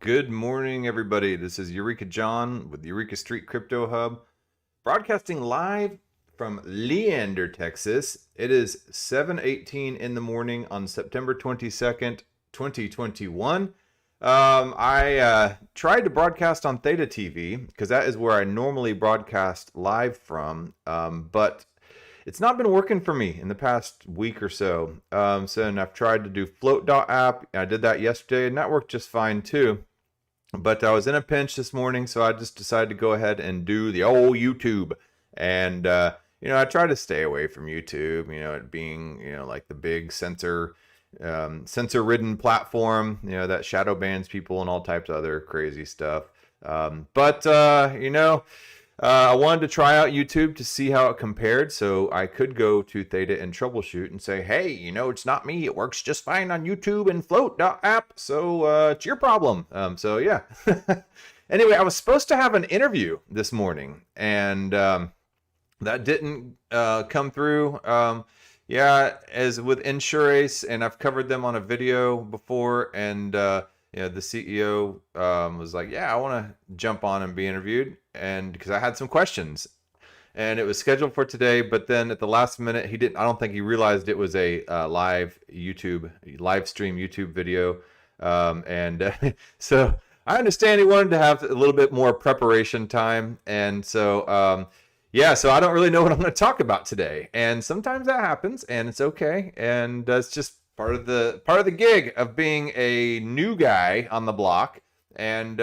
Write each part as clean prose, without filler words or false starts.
Good morning, everybody. This is Eureka John with Eureka Street Crypto Hub, broadcasting live from Leander, Texas. It is 7:18 in the morning on September 22nd, 2021. I tried to broadcast on Theta TV because that is where I normally broadcast live from, but it's not been working for me in the past week or so. And I've tried to do float.app. I did that yesterday and that worked just fine too. But I was in a pinch this morning, so I just decided to go ahead and do the old YouTube. And, I try to stay away from YouTube, it being, like the big censor-ridden platform, that shadow bans people and all types of other crazy stuff. I wanted to try out YouTube to see how it compared, so I could go to Theta and troubleshoot and say, hey, it's not me. It works just fine on YouTube and float.app, so it's your problem. Yeah. Anyway, I was supposed to have an interview this morning, and that didn't come through. As with Insurace, and I've covered them on a video before, and the CEO was like, yeah, I want to jump on and be interviewed, and because I had some questions, and it was scheduled for today, but then at the last minute, I don't think he realized it was a live stream YouTube video. So I understand he wanted to have a little bit more preparation time. And so, so I don't really know what I'm going to talk about today. And sometimes that happens and it's okay. And it's just part of the gig of being a new guy on the block. And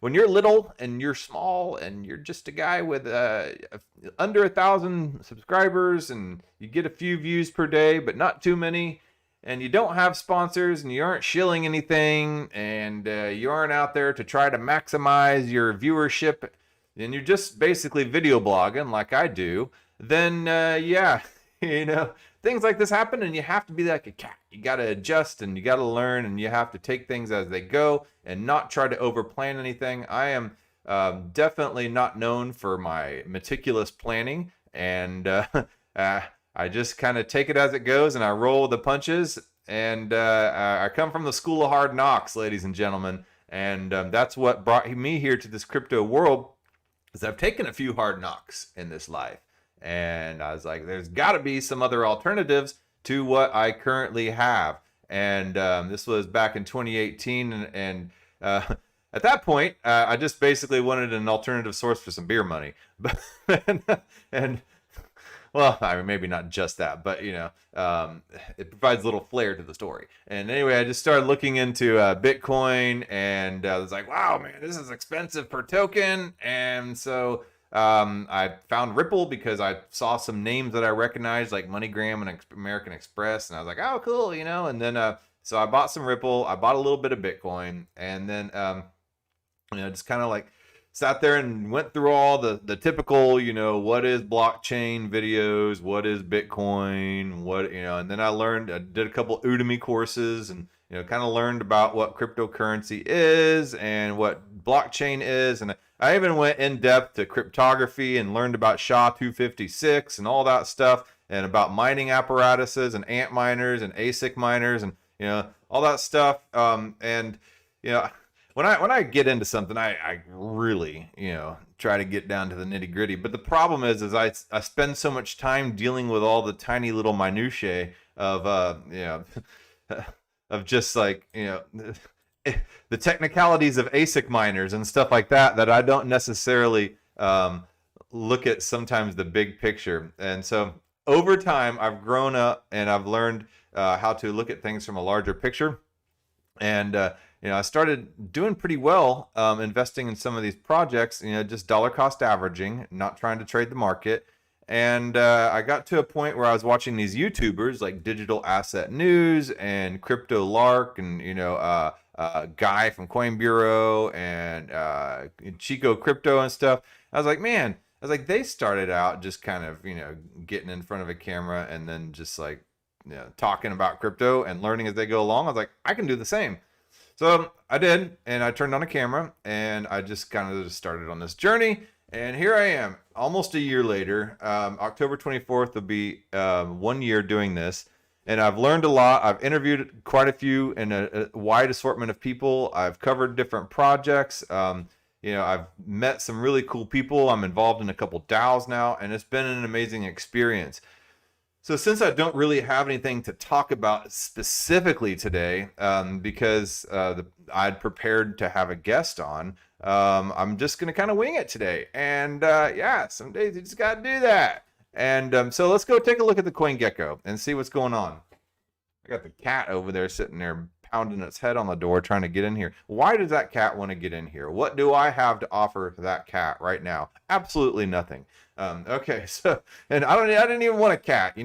when you're little and you're small and you're just a guy with under 1,000 subscribers and you get a few views per day, but not too many, and you don't have sponsors and you aren't shilling anything, and you aren't out there to try to maximize your viewership, and you're just basically video blogging like I do, then things like this happen, and you have to be like a cat. You got to adjust and you got to learn, and you have to take things as they go and not try to overplan anything. I am definitely not known for my meticulous planning, and I just kind of take it as it goes and I roll the punches. And I come from the school of hard knocks, ladies and gentlemen, and that's what brought me here to this crypto world, is I've taken a few hard knocks in this life. And I was like, there's got to be some other alternatives to what I currently have. And this was back in 2018. And at that point, I just basically wanted an alternative source for some beer money. Well, I mean, maybe not just that, but, it provides a little flair to the story. And anyway, I just started looking into Bitcoin, and I was like, wow, man, this is expensive per token. And so I found Ripple because I saw some names that I recognized, like MoneyGram and American Express, and I was like, oh, cool, and then so I bought some Ripple, I bought a little bit of Bitcoin, and then just kind of like sat there and went through all the typical, what is blockchain videos, what is Bitcoin, and then I did a couple Udemy courses, and kind of learned about what cryptocurrency is and what blockchain is. And I even went in depth to cryptography and learned about SHA-256 and all that stuff, and about mining apparatuses and ant miners and ASIC miners and, all that stuff. When I get into something, I really, try to get down to the nitty gritty. But the problem is I spend so much time dealing with all the tiny little minutiae of, of just like, the technicalities of ASIC miners and stuff like that, that I don't necessarily look at sometimes the big picture. And so over time, I've grown up and I've learned how to look at things from a larger picture. And, I started doing pretty well investing in some of these projects, just dollar cost averaging, not trying to trade the market. And I got to a point where I was watching these YouTubers like Digital Asset News and Crypto Lark and, Guy from Coin Bureau and Chico Crypto and stuff. I was like, man, they started out just kind of, getting in front of a camera and then just like, talking about crypto and learning as they go along. I was like, I can do the same. So I did, and I turned on a camera, and I just kind of started on this journey, and here I am, almost a year later. October 24th will be 1 year doing this, And I've learned a lot. I've interviewed quite a few and a wide assortment of people. I've covered different projects. I've met some really cool people. I'm involved in a couple DAOs now, and it's been an amazing experience. So since I don't really have anything to talk about specifically today, because I'd prepared to have a guest on, I'm just going to kind of wing it today. And some days you just got to do that. And so let's go take a look at the CoinGecko and see what's going on. I got the cat over there sitting there pounding its head on the door trying to get in here. Why does that cat want to get in here? What do I have to offer that cat right now? Absolutely nothing. Okay, so, and I didn't even want a cat.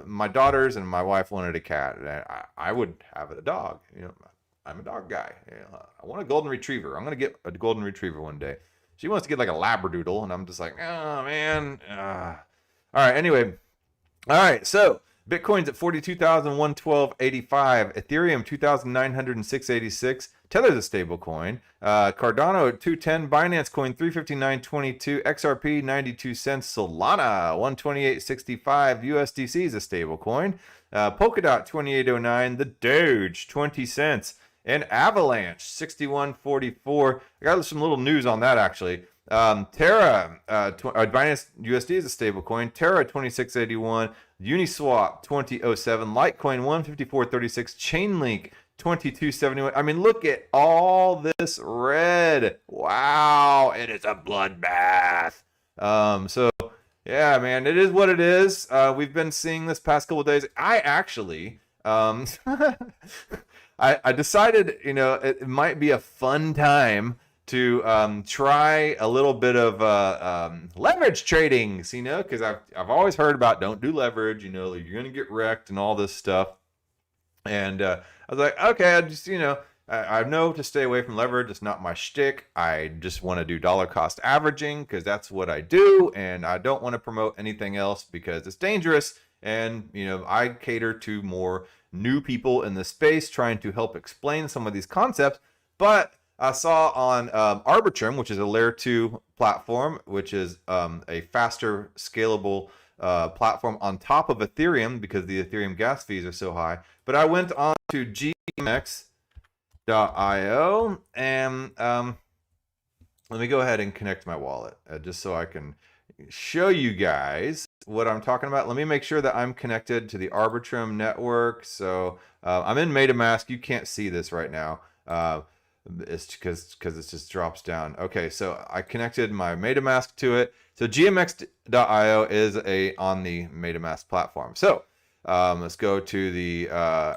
My daughters and my wife wanted a cat. I would have a dog. I'm a dog guy. I want a golden retriever. I'm gonna get a golden retriever one day. She wants to get like a labradoodle, and I'm just like, oh man. All right. Anyway, all right. So Bitcoin's at 42,112.85. Ethereum 2,906.86. Tether's a stable coin. Cardano at 210. Binance Coin 359.22. XRP 92 cents. Solana 128.65. USDC is a stable coin. Polkadot 28.09. The Doge 20 cents. And Avalanche 61.44. I got some little news on that actually. Terra, Binance USD is a stable coin. Terra 26.81. Uniswap 20.07. Litecoin 154.36. Chainlink 22.71. I mean, look at all this red. Wow, it is a bloodbath. So yeah, man, it is what it is. We've been seeing this past couple of days. I actually, I decided, it might be a fun time to try a little bit of leverage tradings, because I've always heard about don't do leverage, you're going to get wrecked and all this stuff. And I was like, okay, I just, I know to stay away from leverage. It's not my shtick. I just want to do dollar cost averaging because that's what I do. And I don't want to promote anything else because it's dangerous. And, I cater to more new people in the space trying to help explain some of these concepts. But I saw on Arbitrum, which is a layer 2 platform, which is a faster scalable platform on top of Ethereum because the Ethereum gas fees are so high. But I went on to GMX.io and let me go ahead and connect my wallet just so I can show you guys what I'm talking about. Let me make sure that I'm connected to the Arbitrum network. So I'm in MetaMask. You can't see this right now. It's because it just drops down. Okay, so I connected my MetaMask to it. So GMX.io is on the MetaMask platform. So let's go to the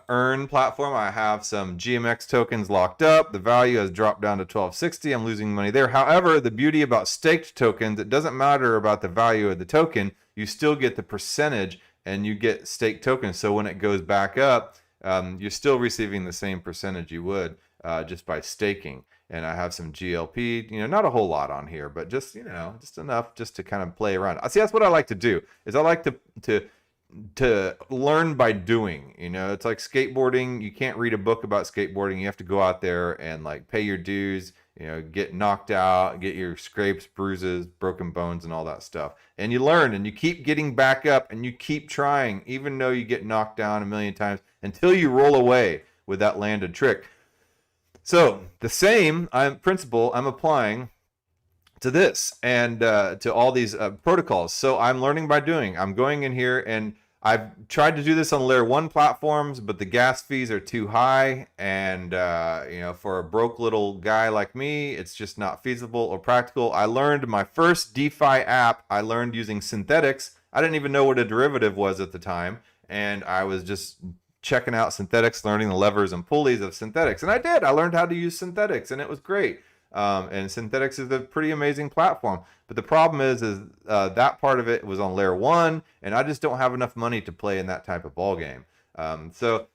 Earn platform. I have some GMX tokens locked up. The value has dropped down to 1260. I'm losing money there. However, the beauty about staked tokens, it doesn't matter about the value of the token. You still get the percentage and you get staked tokens. So when it goes back up, you're still receiving the same percentage you would just by staking. And I have some GLP, not a whole lot on here, but just, just enough just to kind of play around. See, that's what I like to do, is I like to learn by doing. It's like skateboarding. You can't read a book about skateboarding. You have to go out there and like pay your dues, get knocked out, get your scrapes, bruises, broken bones, and all that stuff. And you learn and you keep getting back up and you keep trying, even though you get knocked down a million times until you roll away with that landed trick. So the same principle I'm applying to this and to all these protocols. So I'm learning by doing. I'm going in here and I've tried to do this on layer 1 platforms, but the gas fees are too high. And, for a broke little guy like me, it's just not feasible or practical. I learned my first DeFi app. I learned using synthetics. I didn't even know what a derivative was at the time. And I was just checking out synthetics, learning the levers and pulleys of synthetics. And I did. I learned how to use synthetics and it was great. And synthetics is a pretty amazing platform. But the problem is that part of it was on layer 1 and I just don't have enough money to play in that type of ball game. So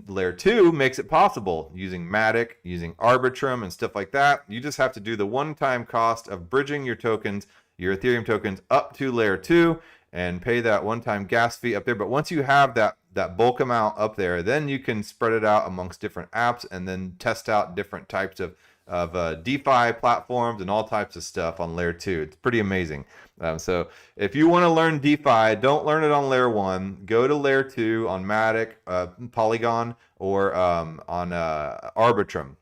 layer 2 makes it possible using Matic, using Arbitrum and stuff like that. You just have to do the one-time cost of bridging your tokens, your Ethereum tokens up to layer 2 and pay that one-time gas fee up there. But once you have that bulk amount up there, then you can spread it out amongst different apps and then test out different types of DeFi platforms and all types of stuff on layer 2. It's pretty amazing. So if you want to learn DeFi, don't learn it on layer 1. Go to layer 2 on Matic, Polygon, or on Arbitrum.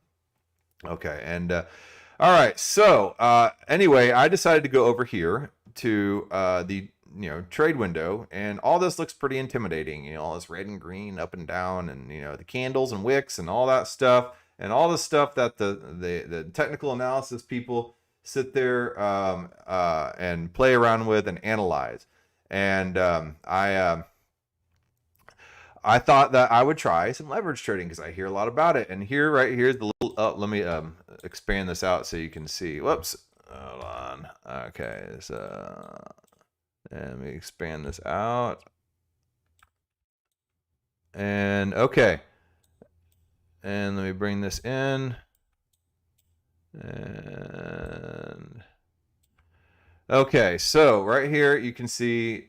Okay, and all right. So anyway, I decided to go over here to the trade window, and all this looks pretty intimidating. All this red and green up and down, and the candles and wicks and all that stuff, and all the stuff that the technical analysis people sit there and play around with and analyze. And I thought that I would try some leverage trading because I hear a lot about it. And right here's the little, let me expand this out so you can see. Whoops, hold on. Okay, so let me expand this out. And okay, and let me bring this in. And okay, so right here you can see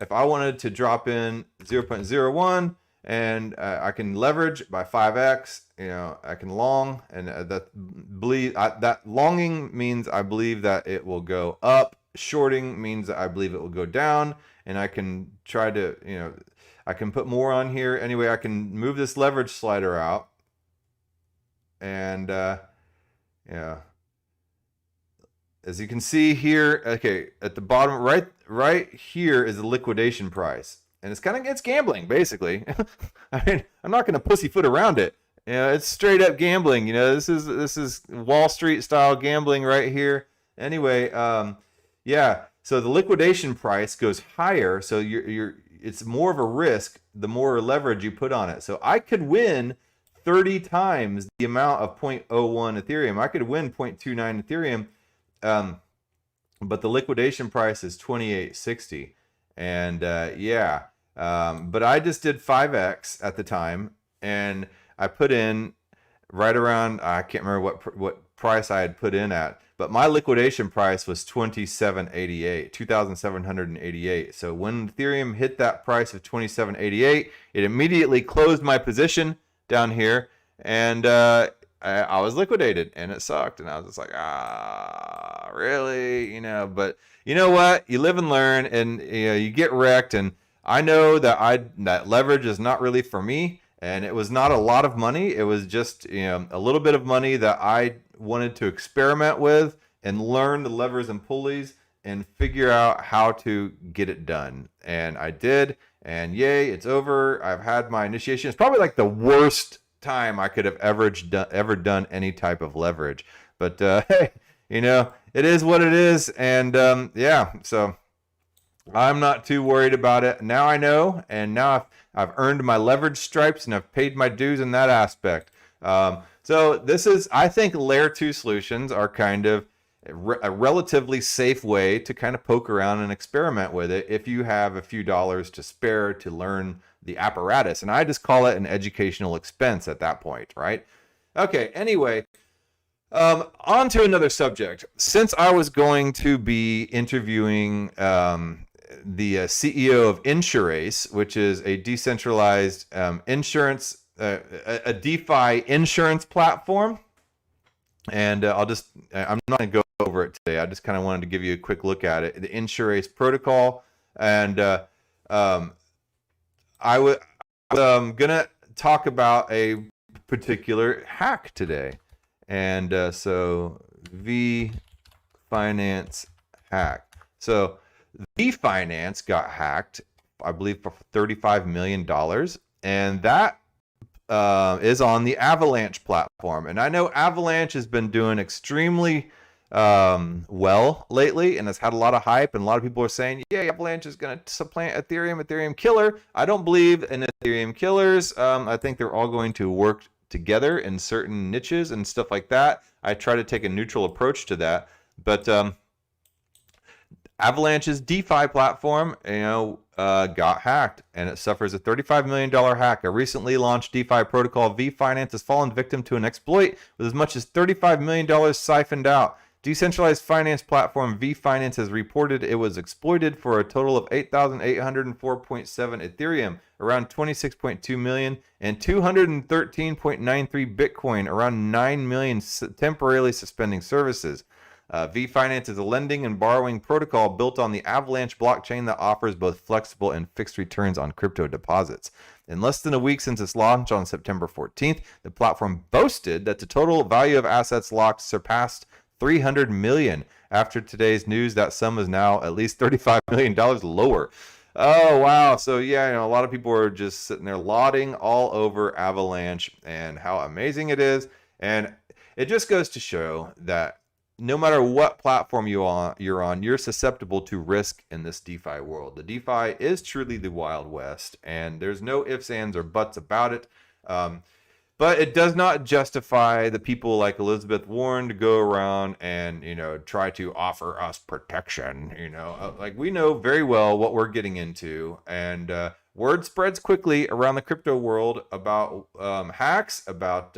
if I wanted to drop in 0.01 and I can leverage by 5x, I can long, and that longing means I believe that it will go up. Shorting means that I believe it will go down, and I can try to, I can put more on here. Anyway, I can move this leverage slider out, and yeah, as you can see here, okay, at the bottom right here is the liquidation price, and it's gambling basically. I mean, I'm not going to pussyfoot around it. It's straight up gambling. This is Wall Street style gambling right here. Anyway, yeah. So the liquidation price goes higher, so it's more of a risk the more leverage you put on it. So I could win 30 times the amount of 0.01 Ethereum. I could win 0.29 Ethereum, but the liquidation price is 28.60, and yeah. But I just did 5x at the time, and I put in right around, I can't remember what price I had put in at, but my liquidation price was 2,788. So when Ethereum hit that price of 2,788, it immediately closed my position down here, and I was liquidated, and it sucked, and I was just like, really, but you know what, you live and learn, and you get wrecked. And I know that that leverage is not really for me, and it was not a lot of money. It was just a little bit of money that I wanted to experiment with and learn the levers and pulleys and figure out how to get it done. And I did, and yay, it's over. I've had my initiation. It's probably like the worst time I could have ever done any type of leverage. But hey, it is what it is. And yeah, so I'm not too worried about it. Now I know, and now I've earned my leverage stripes, and I've paid my dues in that aspect. So this is, I think, layer 2 solutions are kind of a relatively safe way to kind of poke around and experiment with it if you have a few dollars to spare to learn the apparatus. And I just call it an educational expense at that point, right? Okay, anyway, on to another subject. Since I was going to be interviewing the CEO of InsurAce, which is a decentralized insurance, a DeFi insurance platform, and I'm not going to go over it today. I just kind of wanted to give you a quick look at it, the InsurAce protocol. And I'm gonna talk about a particular hack today. And so Vee Finance hack. So Vee Finance got hacked, I believe, for $35 million, and that is on the Avalanche platform. And I know Avalanche has been doing extremely well lately, and has had a lot of hype, and a lot of people are saying, yeah, Avalanche is going to supplant Ethereum killer. I don't believe in Ethereum killers. I think they're all going to work together in certain niches and stuff like that. I try to take a neutral approach to that, but Avalanche's DeFi platform, got hacked, and it suffers a $35 million hack. A recently launched DeFi protocol, Vee Finance, has fallen victim to an exploit with as much as $35 million siphoned out. Decentralized finance platform Vee Finance has reported it was exploited for a total of 8,804.7 Ethereum, around 26.2 million, and 213.93 Bitcoin, around 9 million, temporarily suspending services. Vee Finance is a lending and borrowing protocol built on the Avalanche blockchain that offers both flexible and fixed returns on crypto deposits. In less than a week since its launch on September 14th, the platform boasted that the total value of assets locked surpassed $300 million. After today's news, that sum is now at least $35 million lower. Oh, wow. So, yeah, a lot of people are just sitting there lauding all over Avalanche and how amazing it is. And it just goes to show that no matter what platform you're on, you're susceptible to risk in this DeFi world. The DeFi is truly the Wild West, and there's no ifs, ands, or buts about it. But it does not justify the people like Elizabeth Warren to go around and, try to offer us protection. Like, we know very well what we're getting into, and word spreads quickly around the crypto world about hacks, about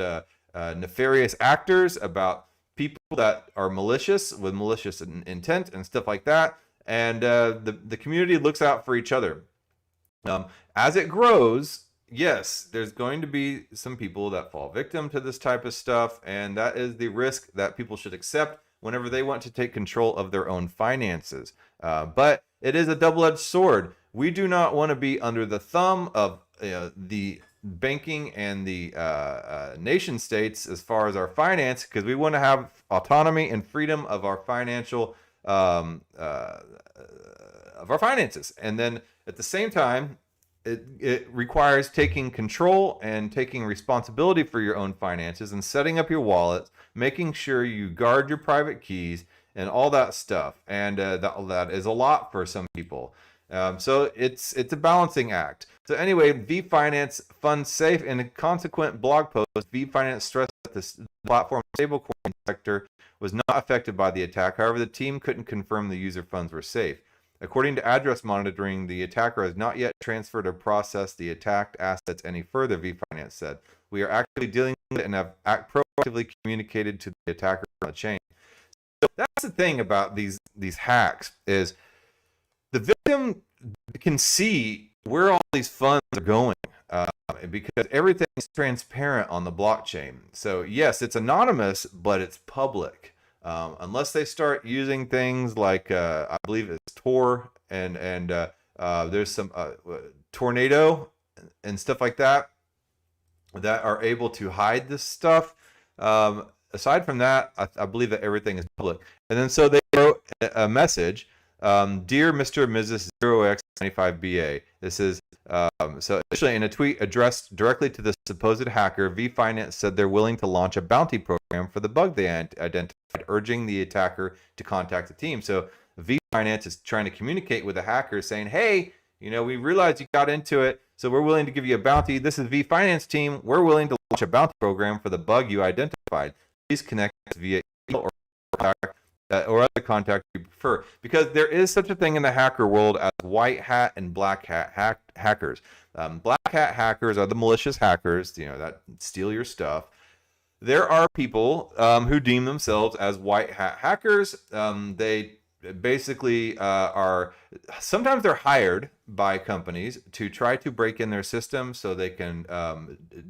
nefarious actors, about people that are malicious with malicious intent and stuff like that. And the community looks out for each other. As it grows, yes, there's going to be some people that fall victim to this type of stuff, and that is the risk that people should accept whenever they want to take control of their own finances. But it is a double-edged sword. We do not want to be under the thumb of the banking and the nation states as far as our finance, because we want to have autonomy and freedom of our financial finances. And then at the same time, it requires taking control and taking responsibility for your own finances and setting up your wallets, making sure you guard your private keys and all that stuff. And that is a lot for some people. So it's a balancing act. So anyway, Vee Finance funds safe. In a consequent blog post, Vee Finance stressed that the platform stablecoin sector was not affected by the attack. However, the team couldn't confirm the user funds were safe. According to address monitoring, the attacker has not yet transferred or processed the attacked assets any further, Vee Finance said. We are actively dealing with it and have proactively communicated to the attacker on the chain. So that's the thing about these hacks, is the victim can see where all these funds are going because everything is transparent on the blockchain. So yes, it's anonymous, but it's public. Unless they start using things like I believe it's Tor and there's some Tornado and stuff like that are able to hide this stuff. Aside from that, I believe that everything is public. And then so they wrote a message. Dear Mr. and Mrs. 0x95BA, this is so initially in a tweet addressed directly to the supposed hacker, Vee Finance said they're willing to launch a bounty program for the bug they identified, urging the attacker to contact the team. So Vee Finance is trying to communicate with the hacker, saying, hey, we realized you got into it, so we're willing to give you a bounty. This is Vee Finance team. We're willing to launch a bounty program for the bug you identified. Please connect us via email or other contact you prefer, because there is such a thing in the hacker world as white hat and black hat hackers. Black hat hackers are the malicious hackers, that steal your stuff. There are people who deem themselves as white hat hackers. They basically sometimes they're hired by companies to try to break in their system so they can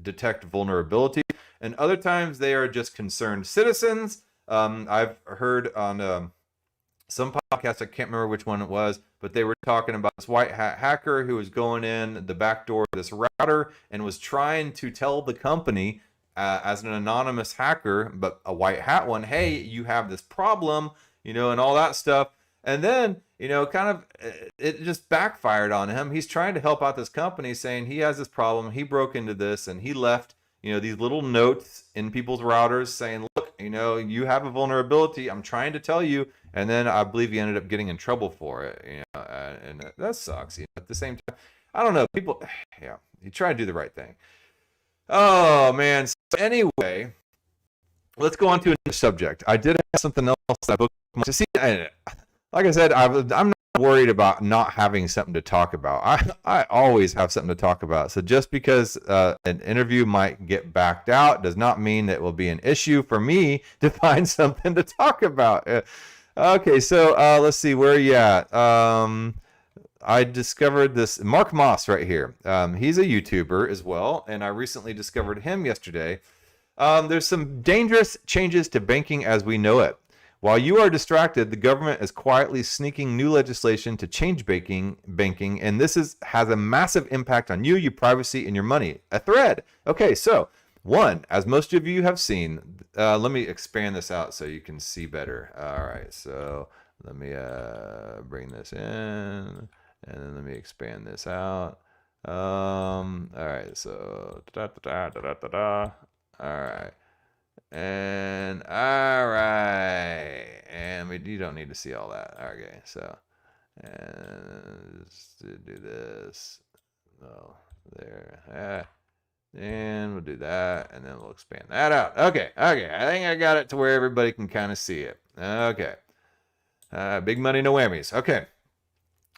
detect vulnerability, and other times they are just concerned citizens. I've heard on some podcasts, I can't remember which one it was, but they were talking about this white hat hacker who was going in the back door of this router and was trying to tell the company as an anonymous hacker, but a white hat one, hey, you have this problem, and all that stuff. And then, kind of it just backfired on him. He's trying to help out this company, saying he has this problem. He broke into this and he left these little notes in people's routers saying, look, you have a vulnerability. I'm trying to tell you. And then I believe he ended up getting in trouble for it. And that sucks. At the same time, I don't know. People, you try to do the right thing. Oh, man. So anyway, let's go on to another subject. I did have something else I booked to see. Like I said, I'm not worried about not having something to talk about. I always have something to talk about. So just because an interview might get backed out does not mean that it will be an issue for me to find something to talk about. Okay, so let's see, where are you at? I discovered this Mark Moss right here. He's a YouTuber as well, and I recently discovered him yesterday. There's some dangerous changes to banking as we know it. While you are distracted, the government is quietly sneaking new legislation to change banking, and this has a massive impact on you, your privacy, and your money. A thread. Okay, so one, as most of you have seen, let me expand this out so you can see better. All right, so let me bring this in, and then let me expand this out. All right, so all right. And all right, and you don't need to see all that. Okay, so and let's do this. Oh, there. And we'll do that, and then we'll expand that out. Okay. I think I got it to where everybody can kind of see it. Okay. Big money, no whammies. Okay.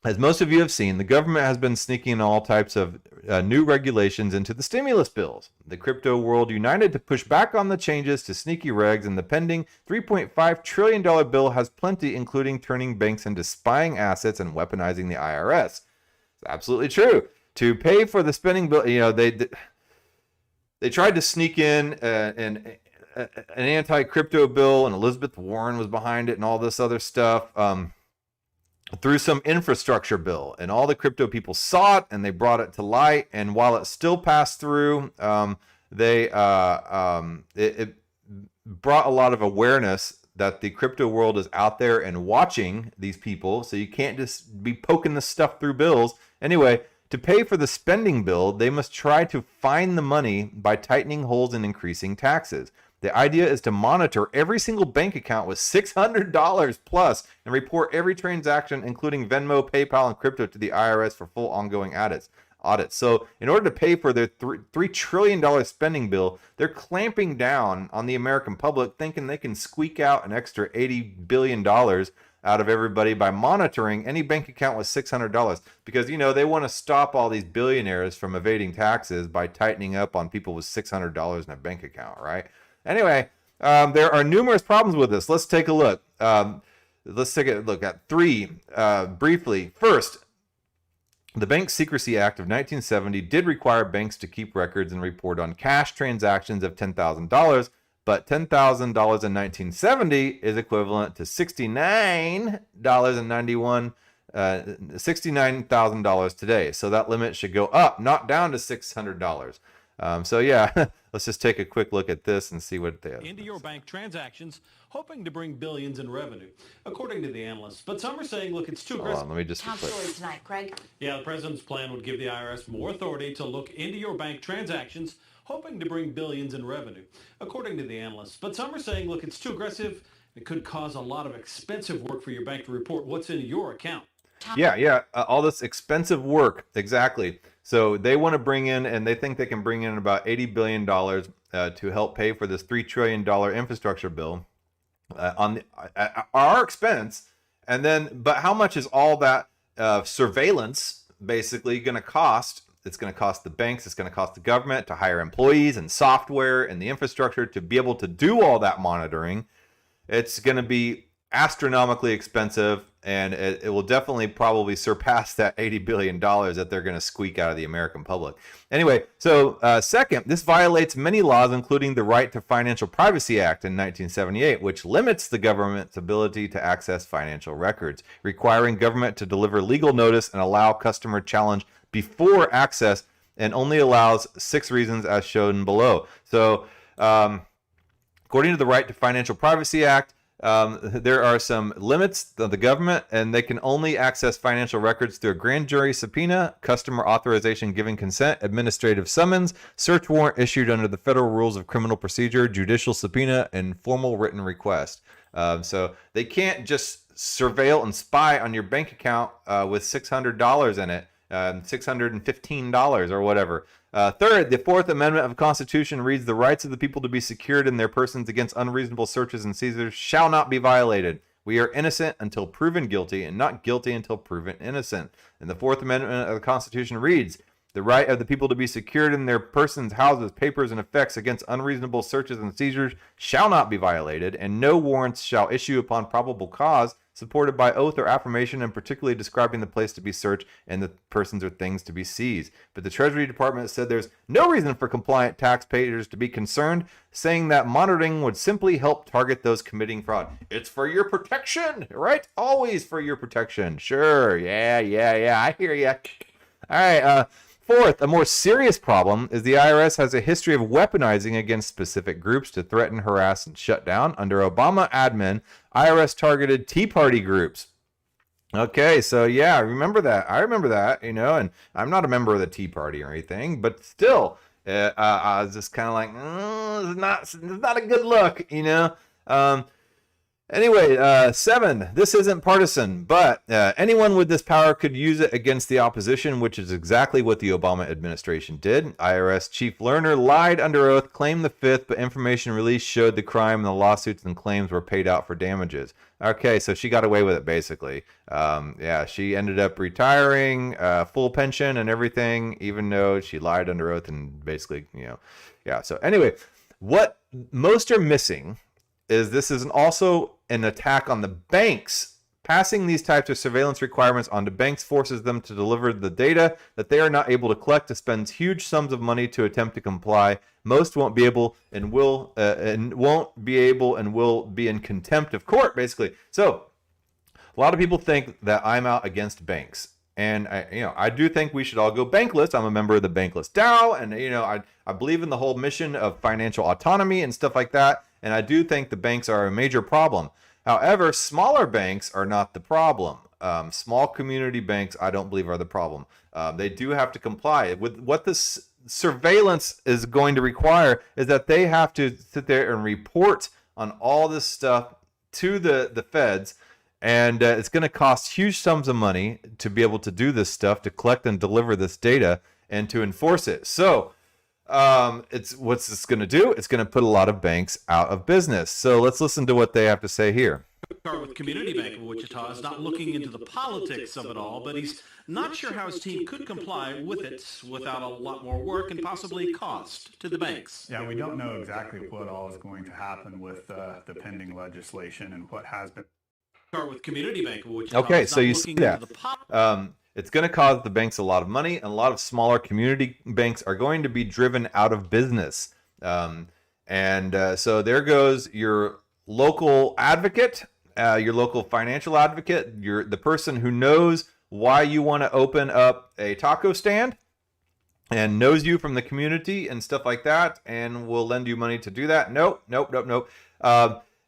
As most of you have seen, the government has been sneaking all types of new regulations into the stimulus bills. The crypto world united to push back on the changes to sneaky regs, and the pending $3.5 trillion bill has plenty, including turning banks into spying assets and weaponizing the IRS. It's absolutely true. To pay for the spending bill, they tried to sneak in an anti-crypto bill, and Elizabeth Warren was behind it and all this other stuff. Through some infrastructure bill, and all the crypto people saw it and they brought it to light. And while it still passed through, it brought a lot of awareness that the crypto world is out there and watching these people. So you can't just be poking the stuff through bills. Anyway, to pay for the spending bill, they must try to find the money by tightening holes and increasing taxes. The idea is to monitor every single bank account with $600 plus and report every transaction, including Venmo, PayPal, and crypto, to the IRS for full ongoing audits. So in order to pay for their $3 trillion spending bill, they're clamping down on the American public, thinking they can squeak out an extra $80 billion out of everybody by monitoring any bank account with $600, because they want to stop all these billionaires from evading taxes by tightening up on people with $600 in a bank account, right? Anyway, there are numerous problems with this. Let's take a look. Let's take a look at three briefly. First, the Bank Secrecy Act of 1970 did require banks to keep records and report on cash transactions of $10,000, but $10,000 in 1970 is equivalent to $69,000 today. So that limit should go up, not down to $600. So yeah, let's just take a quick look at this and see what they have. Into your bank transactions, hoping to bring billions in revenue, according to the analysts. But some are saying, look, it's too aggressive. Let me just top story tonight, Craig. Yeah, the president's plan would give the IRS more authority to look into your bank transactions, hoping to bring billions in revenue, according to the analysts. But some are saying, look, it's too aggressive. It could cause a lot of expensive work for your bank to report what's in your account. Yeah, all this expensive work, exactly. So they want to bring in, and they think they can bring in about $80 billion to help pay for this $3 trillion infrastructure bill at our expense. And then, but how much is all that surveillance basically going to cost? It's going to cost the banks, it's going to cost the government to hire employees and software and the infrastructure to be able to do all that monitoring. It's going to be astronomically expensive, and it will definitely probably surpass that $80 billion that they're going to squeak out of the American public. Anyway, so second, this violates many laws, including the Right to Financial Privacy Act in 1978, which limits the government's ability to access financial records, requiring government to deliver legal notice and allow customer challenge before access, and only allows 6 reasons as shown below. So according to the Right to Financial Privacy Act, there are some limits of the government, and they can only access financial records through a grand jury subpoena, customer authorization giving consent, administrative summons, search warrant issued under the federal rules of criminal procedure, judicial subpoena, and formal written request. So they can't just surveil and spy on your bank account with $600 in it, $615 or whatever. Third, the Fourth Amendment of the Constitution reads, the rights of the people to be secured in their persons against unreasonable searches and seizures shall not be violated. We are innocent until proven guilty, and not guilty until proven innocent. And the Fourth Amendment of the Constitution reads, The right of the people to be secured in their persons, houses, papers, and effects against unreasonable searches and seizures shall not be violated, and no warrants shall issue upon probable cause supported by oath or affirmation, and particularly describing the place to be searched and the persons or things to be seized. But the Treasury Department said there's no reason for compliant taxpayers to be concerned, saying that monitoring would simply help target those committing fraud. It's for your protection, right? Always for your protection. Sure. Yeah. I hear you. All right. Fourth, a more serious problem is the IRS has a history of weaponizing against specific groups to threaten, harass, and shut down. Under Obama admin, IRS targeted Tea Party groups. Okay, so yeah, I remember that, and I'm not a member of the Tea Party or anything, but still, I was just kind of like, it's not a good look, Anyway, 7, this isn't partisan, but anyone with this power could use it against the opposition, which is exactly what the Obama administration did. IRS Chief Lerner lied under oath, claimed the 5th, but information released showed the crime and the lawsuits and claims were paid out for damages. Okay, so she got away with it, basically. She ended up retiring, full pension and everything, even though she lied under oath and basically, So anyway, what most are missing is this is also an attack on the banks. Passing these types of surveillance requirements onto banks forces them to deliver the data that they are not able to collect, to spend huge sums of money to attempt to comply. Most won't be able and will be in contempt of court, basically. So a lot of people think that I'm out against banks. And I do think we should all go bankless. I'm a member of the Bankless DAO, and I believe in the whole mission of financial autonomy and stuff like that. And I do think the banks are a major problem. However, smaller banks are not the problem. Small community banks, I don't believe, are the problem. They do have to comply with what this surveillance is going to require. Is that they have to sit there and report on all this stuff to the feds. And it's going to cost huge sums of money to be able to do this stuff, to collect and deliver this data and to enforce it. So what's this going to do? It's going to put a lot of banks out of business. So let's listen to what they have to say here. With Community Bank of Wichita is not looking into the politics of it all, but he's not sure how his team could comply with it without a lot more work and possibly cost to the banks. Yeah, we don't know exactly what all is going to happen with the pending legislation and what has been. With Community Bank of Wichita. Okay, so you see that. It's going to cost the banks a lot of money, and a lot of smaller community banks are going to be driven out of business. So there goes your local advocate, your local financial advocate, the person who knows why you want to open up a taco stand and knows you from the community and stuff like that, and will lend you money to do that. Nope.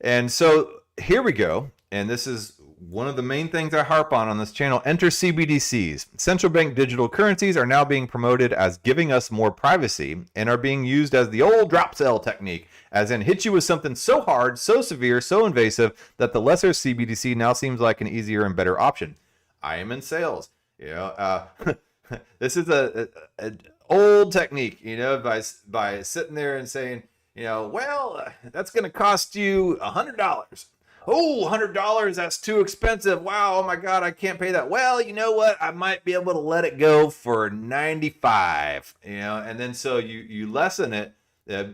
And so here we go. And this is one of the main things I harp on this channel. Enter CBDCs. Central bank digital currencies are now being promoted as giving us more privacy and are being used as the old drop cell technique, as in hit you with something so hard, so severe, so invasive that the lesser CBDC now seems like an easier and better option. I am in sales. This is an old technique, by sitting there and saying, that's going to cost you $100. Oh, $100, that's too expensive. Wow, oh my God, I can't pay that. Well, you know what? I might be able to let it go for 95, and then so you lessen it,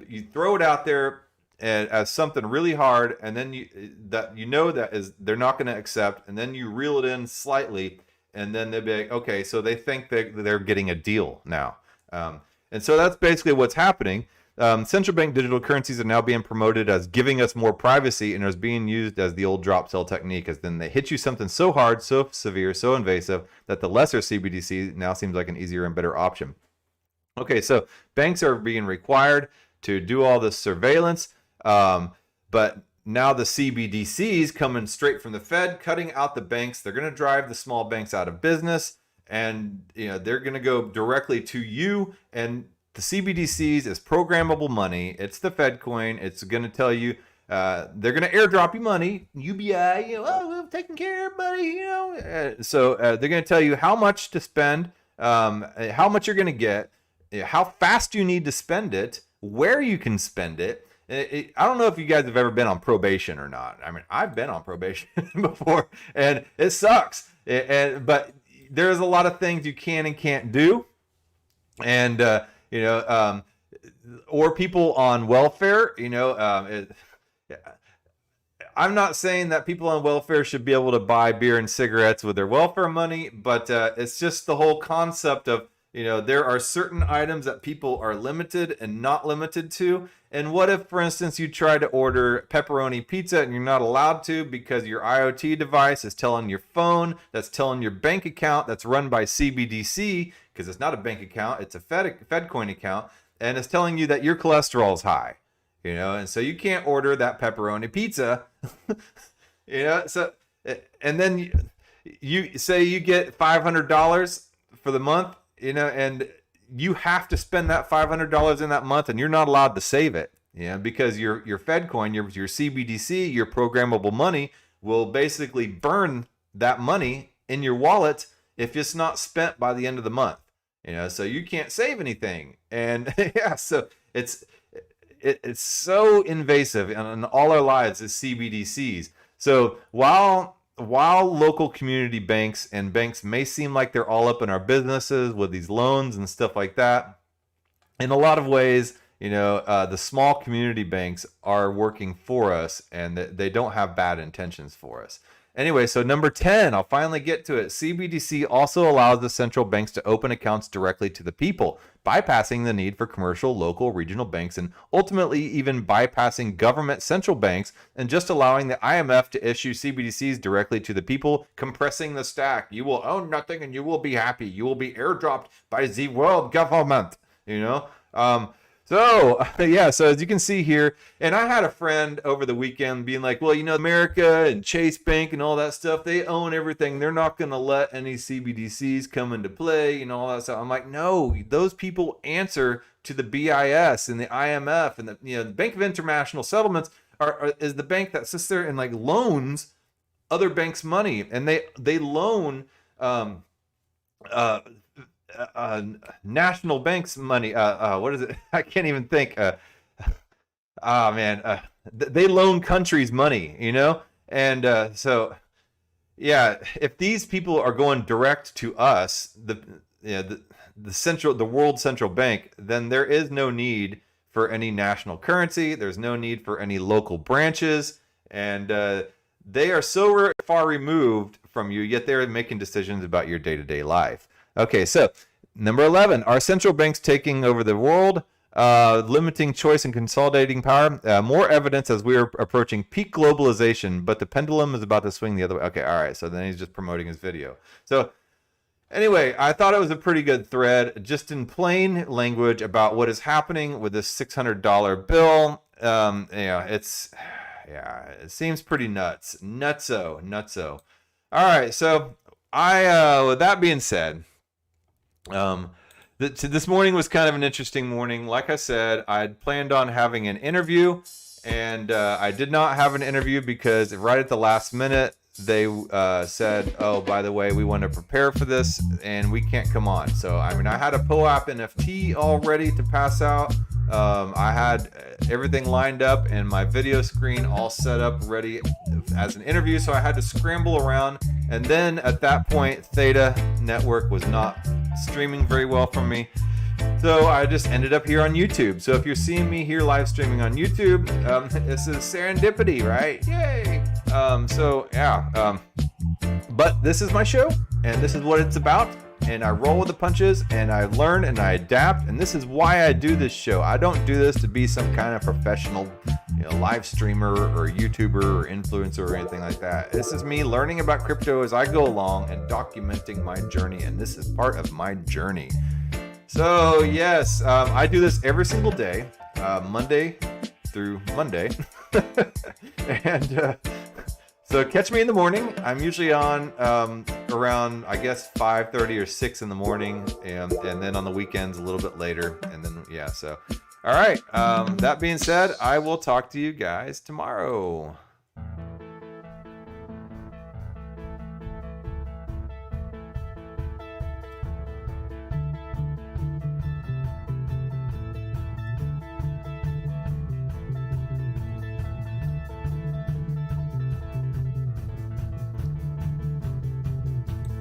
you throw it out there as something really hard, and then they're not going to accept, and then you reel it in slightly, and then they'll be like, okay, so they think that they're getting a deal now. And so that's basically what's happening. Central bank digital currencies are now being promoted as giving us more privacy and is being used as the old drop cell technique, as then they hit you something so hard, so severe, so invasive that the lesser CBDC now seems like an easier and better option. Okay, so banks are being required to do all this surveillance, but now the CBDCs coming straight from the Fed, cutting out the banks. They're going to drive the small banks out of business, and they're going to go directly to you. And the CBDCs is programmable money. It's the Fed coin. It's going to tell you, they're going to airdrop you money. UBI, we've taken care of, buddy. So they're going to tell you how much to spend, how much you're going to get, how fast you need to spend it, where you can spend it. I don't know if you guys have ever been on probation or not. I mean, I've been on probation before, and it sucks. But there's a lot of things you can and can't do. And or people on welfare. I'm not saying that people on welfare should be able to buy beer and cigarettes with their welfare money, but it's just the whole concept of, there are certain items that people are limited and not limited to. And what if, for instance, you try to order pepperoni pizza and you're not allowed to because your IoT device is telling your phone, that's telling your bank account that's run by CBDC, because it's not a bank account, it's a FedCoin account, and it's telling you that your cholesterol is high. And so you can't order that pepperoni pizza, so, and then you say you get $500 for the month, and you have to spend that $500 in that month, and you're not allowed to save it, because your FedCoin, your CBDC, your programmable money will basically burn that money in your wallet if it's not spent by the end of the month, so you can't save anything. And so it's so invasive in all our lives as CBDCs. So while local community banks and banks may seem like they're all up in our businesses with these loans and stuff like that, in a lot of ways, the small community banks are working for us, and they don't have bad intentions for us. Anyway, so number 10, I'll finally get to it. CBDC also allows the central banks to open accounts directly to the people, bypassing the need for commercial, local, regional banks, and ultimately even bypassing government central banks and just allowing the IMF to issue CBDCs directly to the people, compressing the stack. You will own nothing and you will be happy. You will be airdropped by the world government, So as you can see here, and I had a friend over the weekend being like, well, America and Chase Bank and all that stuff, they own everything. They're not going to let any CBDCs come into play, all that stuff. I'm like, no, those people answer to the BIS and the IMF, and the Bank of International Settlements is the bank that sits there and loans other banks money, and they loan national banks money. What is it? I can't even think. They loan countries money, and if these people are going direct to us, the world central bank, then there is no need for any national currency. There's no need for any local branches, and they are so far removed from you, yet they're making decisions about your day-to-day life. Okay, so number 11, are central banks taking over the world, limiting choice and consolidating power? More evidence as we are approaching peak globalization, but the pendulum is about to swing the other way. Okay, all right, so then he's just promoting his video. So anyway, I thought it was a pretty good thread, just in plain language about what is happening with this $600 bill. It seems pretty nuts. Nutso. All right, so with that being said, this morning was kind of an interesting morning. Like I said, I'd planned on having an interview, and I did not have an interview because right at the last minute they said, oh, by the way, we want to prepare for this and we can't come on. So I had a POAP NFT all ready to pass out. I had everything lined up and my video screen all set up ready as an interview, so I had to scramble around. And then at that point, Theta Network was not streaming very well for me, so I just ended up here on YouTube. So if you're seeing me here live streaming on YouTube, this is serendipity, right? Yay! But this is my show, and this is what it's about. And I roll with the punches, and I learn and I adapt, and this is why I do this show. I don't do this to be some kind of professional, live streamer or YouTuber or influencer or anything like that. This is me learning about crypto as I go along and documenting my journey, and this is part of my journey. So yes, I do this every single day, Monday through Monday, and so catch me in the morning. I'm usually on around, I guess, 5:30 or 6 in the morning, and then on the weekends a little bit later, and then so all right, that being said, I will talk to you guys tomorrow.